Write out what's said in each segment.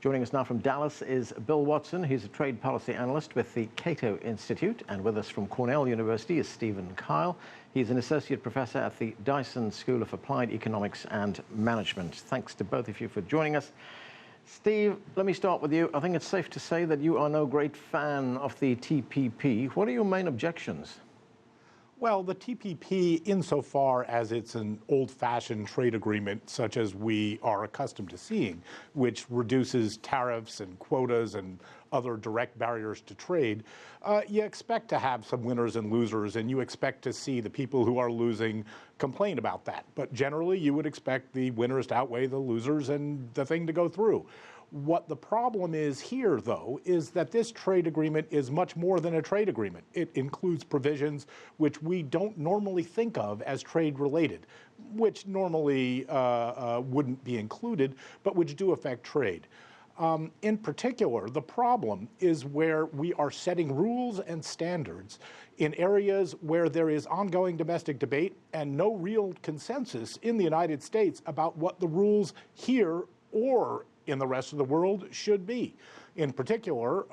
Joining us now from Dallas is Bill Watson. He's a trade policy analyst with the Cato Institute. And with us from Cornell University is Stephen Kyle. He's an associate professor at the Dyson School of Applied Economics and Management. Thanks to both of you for joining us. Steve, let me start with you. I think it's safe to say that you are no great fan of the TPP. What are your main objections? Well, the TPP, insofar as it's an old-fashioned trade agreement such as we are accustomed to seeing, which reduces tariffs and quotas and other direct barriers to trade, you expect to have some winners and losers, and you expect to see the people who are losing complain about that. But generally, you would expect the winners to outweigh the losers and the thing to go through. What the problem is here, though, is that this trade agreement is much more than a trade agreement. It includes provisions which we don't normally think of as trade-related, which normally wouldn't be included, but which do affect trade. In particular, the problem is where we are setting rules and standards in areas where there is ongoing domestic debate and no real consensus in the United States about what the rules here or in the rest of the world should be. In particular,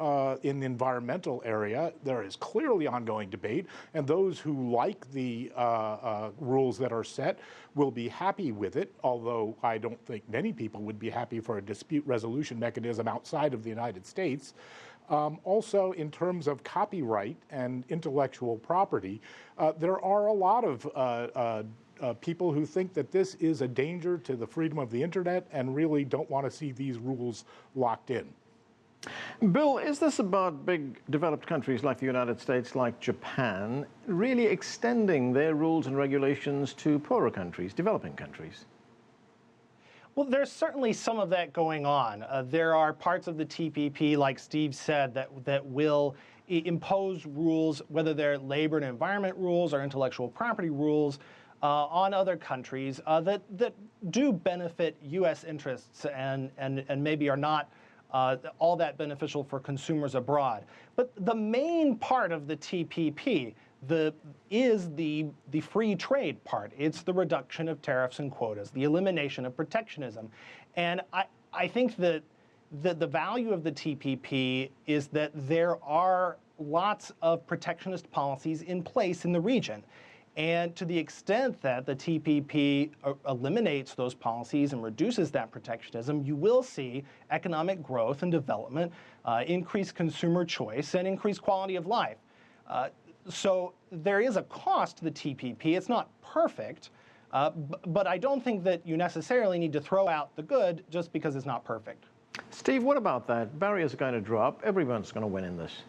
in the environmental area, there is clearly ongoing debate, and those who like the rules that are set will be happy with it, although I don't think many people would be happy for a dispute resolution mechanism outside of the United States. Also, in terms of copyright and intellectual property, there are a lot of people who think that this is a danger to the freedom of the internet and really don't want to see these rules locked in. Bill, is this about big developed countries like the United States, like Japan, really extending their rules and regulations to poorer countries, developing countries? Well, there's certainly some of that going on. There are parts of the TPP, like Steve said, that will impose rules, whether they're labor and environment rules or intellectual property rules, on other countries that do benefit U.S. interests and maybe are not all that beneficial for consumers abroad. But the main part of the TPP is the free trade part. It's the reduction of tariffs and quotas, the elimination of protectionism. And I think that the value of the TPP is that there are lots of protectionist policies in place in the region. And to the extent that the TPP eliminates those policies and reduces that protectionism, you will see economic growth and development, increased consumer choice, and increased quality of life. So there is a cost to the TPP. It's not perfect, but I don't think that you necessarily need to throw out the good just because it's not perfect. Steve, what about that? Barriers are going to drop. Everyone's going to win in this.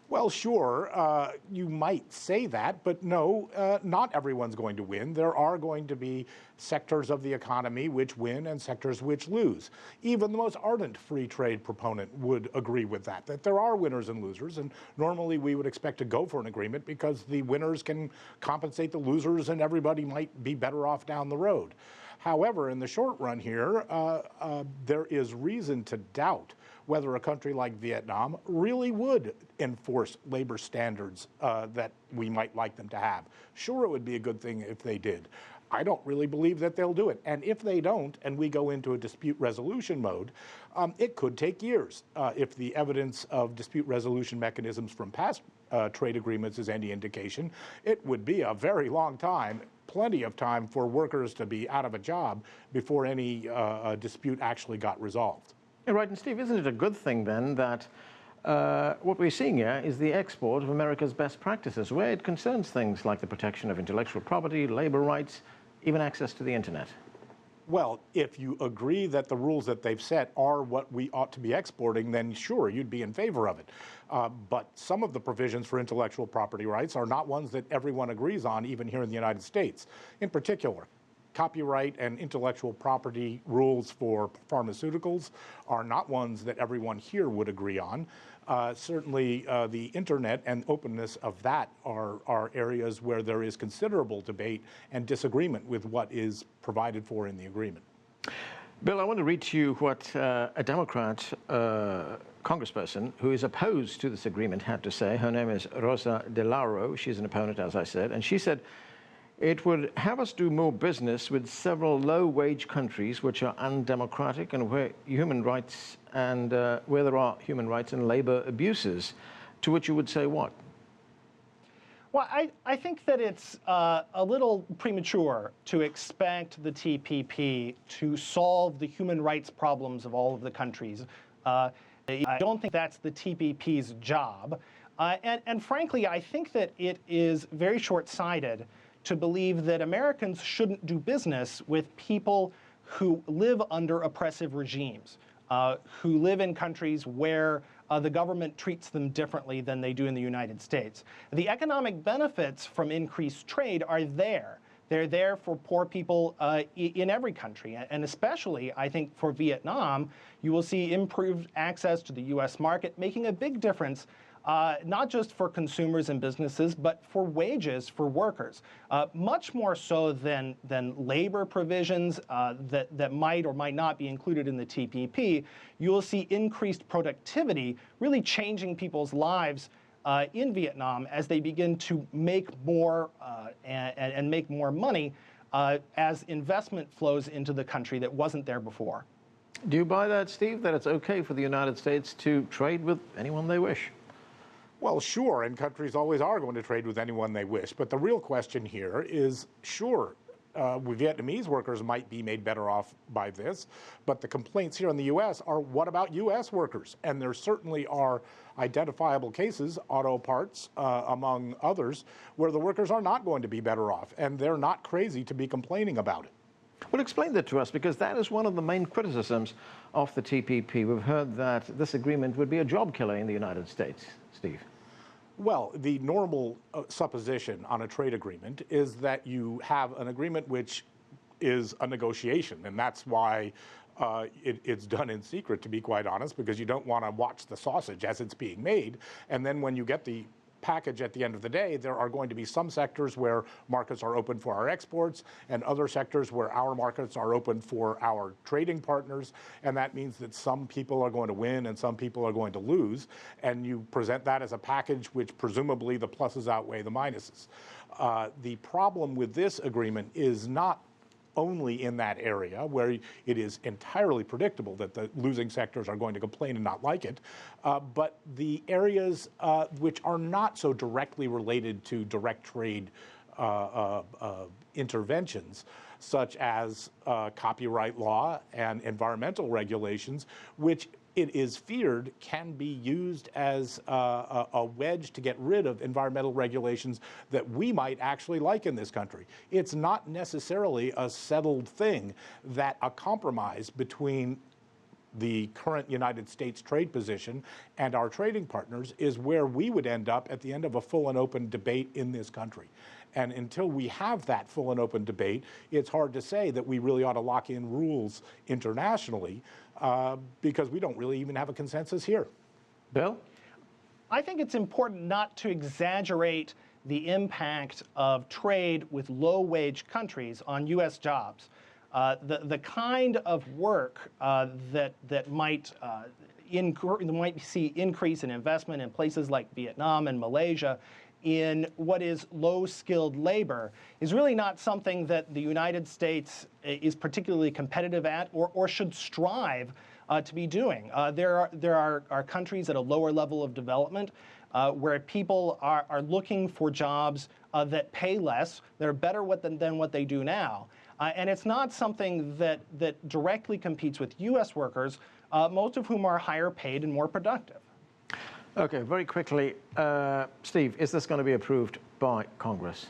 Well, sure, you might say that, but no, not everyone's going to win. There are going to be sectors of the economy which win and sectors which lose. Even the most ardent free trade proponent would agree with that there are winners and losers, and normally we would expect to go for an agreement because the winners can compensate the losers and everybody might be better off down the road. However, in the short run here, there is reason to doubt whether a country like Vietnam really would enforce labor standards that we might like them to have. Sure, it would be a good thing if they did. I don't really believe that they'll do it. And if they don't, and we go into a dispute resolution mode, it could take years. If the evidence of dispute resolution mechanisms from past trade agreements is any indication, it would be a very long time, plenty of time for workers to be out of a job before any dispute actually got resolved. Right, and Steve, isn't it a good thing then that what we're seeing here is the export of America's best practices, where it concerns things like the protection of intellectual property, labor rights, even access to the internet? Well, if you agree that the rules that they've set are what we ought to be exporting, then sure, you'd be in favor of it. But some of the provisions for intellectual property rights are not ones that everyone agrees on, even here in the United States. In particular, copyright and intellectual property rules for pharmaceuticals are not ones that everyone here would agree on. Certainly, the internet and openness of that are areas where there is considerable debate and disagreement with what is provided for in the agreement. Bill, I want to read to you what a Democrat congressperson who is opposed to this agreement had to say. Her name is Rosa DeLauro. She's an opponent, as I said, and she said, It would have us do more business with several low-wage countries which are undemocratic and where human rights and where there are human rights and labor abuses. To which you would say what? Well, I think that it's a little premature to expect the TPP to solve the human rights problems of all of the countries. I don't think that's the TPP's job. And frankly, I think that it is very short-sighted to believe that Americans shouldn't do business with people who live under oppressive regimes, who live in countries where the government treats them differently than they do in the United States. The economic benefits from increased trade are there. They're there for poor people in every country, and especially, I think, for Vietnam, you will see improved access to the U.S. market, making a big difference not just for consumers and businesses, but for wages for workers, much more so than labor provisions that might or might not be included in the TPP. You will see increased productivity really changing people's lives in Vietnam as they begin to make more and make more money as investment flows into the country that wasn't there before. Do you buy that, Steve, that it's okay for the United States to trade with anyone they wish? Well, sure, and countries always are going to trade with anyone they wish. But the real question here is, sure, Vietnamese workers might be made better off by this, but the complaints here in the U.S. are, what about U.S. workers? And there certainly are identifiable cases, auto parts among others, where the workers are not going to be better off, and they're not crazy to be complaining about it. Well, explain that to us, because that is one of the main criticisms of the TPP. We've heard that this agreement would be a job killer in the United States. Steve? Well, the normal supposition on a trade agreement is that you have an agreement which is a negotiation, and that's why it's done in secret, to be quite honest, because you don't want to watch the sausage as it's being made. And then when you get the package at the end of the day, there are going to be some sectors where markets are open for our exports and other sectors where our markets are open for our trading partners. And that means that some people are going to win and some people are going to lose. And you present that as a package which presumably the pluses outweigh the minuses. The problem with this agreement is not only in that area where it is entirely predictable that the losing sectors are going to complain and not like it, but the areas which are not so directly related to direct trade interventions, such as copyright law and environmental regulations, which it is feared can be used as a wedge to get rid of environmental regulations that we might actually like in this country. It's not necessarily a settled thing that a compromise between the current United States trade position and our trading partners is where we would end up at the end of a full and open debate in this country. And until we have that full and open debate, it's hard to say that we really ought to lock in rules internationally because we don't really even have a consensus here. Bill? I think it's important not to exaggerate the impact of trade with low-wage countries on U.S. jobs. The kind of work that might see increase in investment in places like Vietnam and Malaysia in what is low-skilled labor is really not something that the United States is particularly competitive at or should strive to be doing. There are countries at a lower level of development where people are looking for jobs that pay less, that are better than what they do now. And it's not something that directly competes with U.S. workers, most of whom are higher paid and more productive. Okay, very quickly, Steve, is this going to be approved by Congress?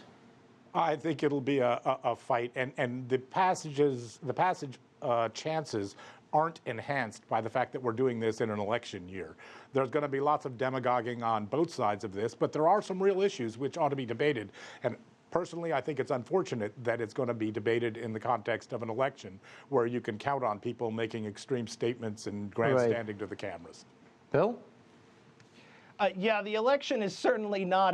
I think it'll be a fight, and the passage chances aren't enhanced by the fact that we're doing this in an election year. There's going to be lots of demagoguing on both sides of this, but there are some real issues which ought to be debated. And personally, I think it's unfortunate that it's going to be debated in the context of an election where you can count on people making extreme statements and grandstanding to the cameras. Bill? Yeah, the election is certainly not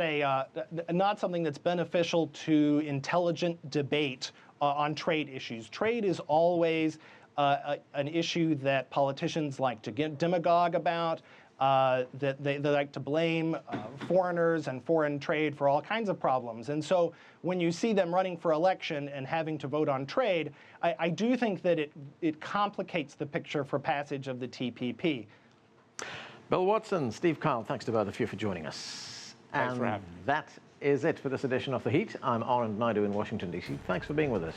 something that's beneficial to intelligent debate on trade issues. Trade is always an issue that politicians like to demagogue about. that they like to blame foreigners and foreign trade for all kinds of problems. And so when you see them running for election and having to vote on trade, I do think that it complicates the picture for passage of the TPP. Bill Watson, Steve Kyle, thanks to both of you for joining us. Thanks for having me. That is it for this edition of The Heat. I'm Arund Naidu in Washington, D.C. Thanks for being with us.